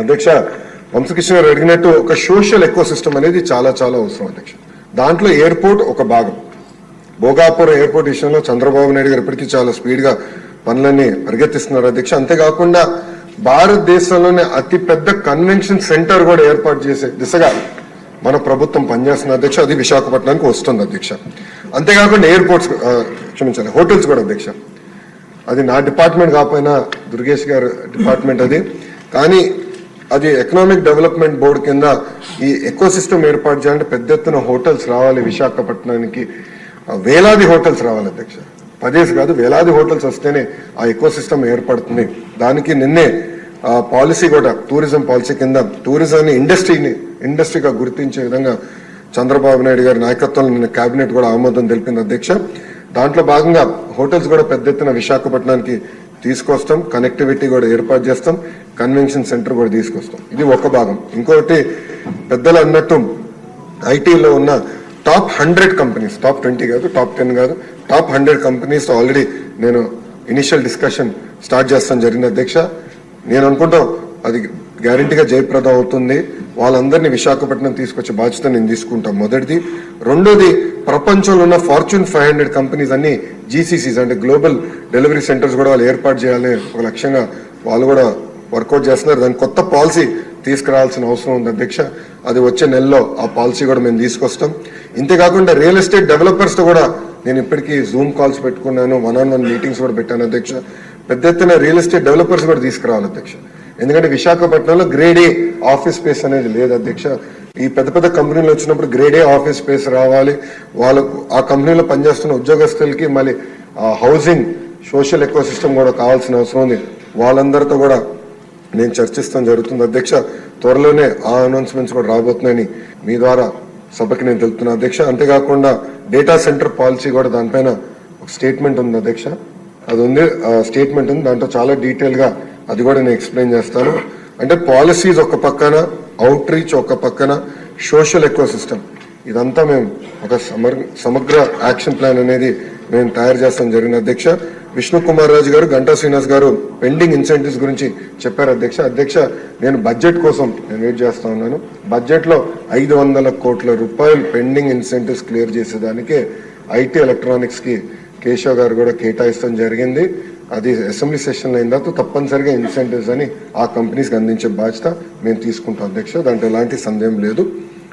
అధ్యక్ష, వంశకృష్ణ గారు అడిగినట్టు ఒక సోషల్ ఎకో సిస్టమ్ అనేది చాలా చాలా అవసరం అధ్యక్ష. దాంట్లో ఎయిర్పోర్ట్ ఒక భాగం. భోగాపురం ఎయిర్పోర్ట్ విషయంలో చంద్రబాబు నాయుడు గారు ఇప్పటికీ చాలా స్పీడ్గా పనులన్నీ పరిగెత్తిస్తున్నారు అధ్యక్ష. అంతేకాకుండా భారతదేశంలోనే అతి పెద్ద కన్వెన్షన్ సెంటర్ కూడా ఏర్పాటు చేసే దిశగా మన ప్రభుత్వం పనిచేస్తున్న అధ్యక్ష. అది విశాఖపట్నానికి వస్తుంది అధ్యక్ష. అంతేకాకుండా ఎయిర్పోర్ట్స్ క్షమించాలి హోటల్స్ కూడా అధ్యక్ష. అది నా డిపార్ట్మెంట్ కాకపోయినా దుర్గేష్ గారు డిపార్ట్మెంట్ అది. కానీ అది ఎకనామిక్ డెవలప్మెంట్ బోర్డు కింద ఈ ఎకో సిస్టమ్ ఏర్పాటు చేయాలంటే పెద్ద ఎత్తున హోటల్స్ రావాలి విశాఖపట్నానికి. వేలాది హోటల్స్ రావాలి అధ్యక్ష. 10 కాదు, వేలాది హోటల్స్ వస్తేనే ఆ ఎకో సిస్టమ్ ఏర్పడుతుంది. దానికి నిన్నే పాలసీ కూడా టూరిజం పాలసీ కింద టూరిజాన్ని ఇండస్ట్రీగా గుర్తించే విధంగా చంద్రబాబు నాయుడు గారి నాయకత్వంలో నిన్న కేబినెట్ కూడా ఆమోదం తెలిపింది అధ్యక్ష. దాంట్లో భాగంగా హోటల్స్ కూడా పెద్ద ఎత్తున విశాఖపట్నానికి తీసుకొస్తాం, కనెక్టివిటీ కూడా ఏర్పాటు చేస్తాం, కన్వెన్షన్ సెంటర్ కూడా తీసుకొస్తాం. ఇది ఒక భాగం. ఇంకొకటి పెద్దలు అన్నట్టు ఐటీలో ఉన్న టాప్ 100 కంపెనీస్, టాప్ 20 కాదు, టాప్ 10 కాదు, టాప్ 100 కంపెనీస్ ఆల్రెడీ నేను ఇనిషియల్ డిస్కషన్ స్టార్ట్ చేస్తాను జరిగింది అధ్యక్ష. నేను అనుకుంటాం అది గ్యారంటీగా జయప్రదం అవుతుంది. వాళ్ళందరినీ విశాఖపట్నం తీసుకొచ్చే బాధ్యత నేను తీసుకుంటాను, మొదటిది. రెండోది, ప్రపంచంలో ఉన్న ఫార్చ్యూన్ 500 కంపెనీస్ అన్ని జీసీసీస్ అంటే గ్లోబల్ డెలివరీ సెంటర్స్ కూడా వాళ్ళు ఏర్పాటు చేయాలని ఒక లక్ష్యంగా వాళ్ళు కూడా వర్కౌట్ చేస్తున్నారు. దాని కొత్త పాలసీ తీసుకురావాల్సిన అవసరం ఉంది అధ్యక్ష. అది వచ్చే నెలలో ఆ పాలసీ కూడా మేము తీసుకొస్తాం. ఇంతేకాకుండా రియల్ ఎస్టేట్ డెవలపర్స్తో కూడా నేను ఇప్పటికీ జూమ్ కాల్స్ పెట్టుకున్నాను, 1-on-1 మీటింగ్స్ కూడా పెట్టాను అధ్యక్ష. పెద్ద ఎత్తున రియల్ ఎస్టేట్ డెవలపర్స్ కూడా తీసుకురావాలి అధ్యక్ష. ఎందుకంటే విశాఖపట్నంలో గ్రేడ్ ఏ ఆఫీస్ స్పేస్ అనేది లేదు అధ్యక్ష. ఈ పెద్ద పెద్ద కంపెనీలు వచ్చినప్పుడు గ్రేడ్ ఏ ఆఫీస్ స్పేస్ రావాలి. వాళ్ళకు ఆ కంపెనీలో పనిచేస్తున్న ఉద్యోగస్తులకి మళ్ళీ హౌసింగ్ సోషల్ ఎకో సిస్టమ్ కూడా కావాల్సిన అవసరం ఉంది. వాళ్ళందరితో కూడా నేను చర్చిస్తాం జరుగుతుంది అధ్యక్ష. త్వరలోనే ఆ అనౌన్స్మెంట్స్ కూడా రాబోతున్నాయని మీ ద్వారా సభకి నేను తెలుపుతున్నా అధ్యక్ష. అంతేకాకుండా డేటా సెంటర్ పాలసీ కూడా దానిపైన ఒక స్టేట్మెంట్ ఉంది అధ్యక్ష. అది ఉంది, స్టేట్మెంట్ ఉంది. దాంట్లో చాలా డీటెయిల్గా అది కూడా నేను ఎక్స్ప్లెయిన్ చేస్తాను. అంటే పాలసీస్ ఒక పక్కన, అవుట్ రీచ్ ఒక పక్కన, సోషల్ ఎకో సిస్టమ్, ఇదంతా మేము ఒక సమగ్ర యాక్షన్ ప్లాన్ అనేది మేము తయారు చేస్తాం జరిగిన అధ్యక్ష. విష్ణు కుమార్ రాజు గారు, గంటా శ్రీనివాస్ గారు పెండింగ్ ఇన్సెంటివ్స్ గురించి చెప్పారు అధ్యక్ష. అధ్యక్ష, నేను బడ్జెట్ కోసం నేను వెయిట్ చేస్తా ఉన్నాను. బడ్జెట్లో 500 కోట్ల రూపాయలు పెండింగ్ ఇన్సెంటివ్స్ క్లియర్ చేసేదానికే ఐటీ ఎలక్ట్రానిక్స్కి కేశవ్ గారు కూడా కేటాయిస్తాం జరిగింది. అది అసెంబ్లీ సెషన్లో అయిన తర్వాత తప్పనిసరిగా ఇన్సెంటివ్స్ అని ఆ కంపెనీస్కి అందించే బాధ్యత మేము తీసుకుంటాం అధ్యక్ష. దాంట్లో ఎలాంటి సందేహం లేదు.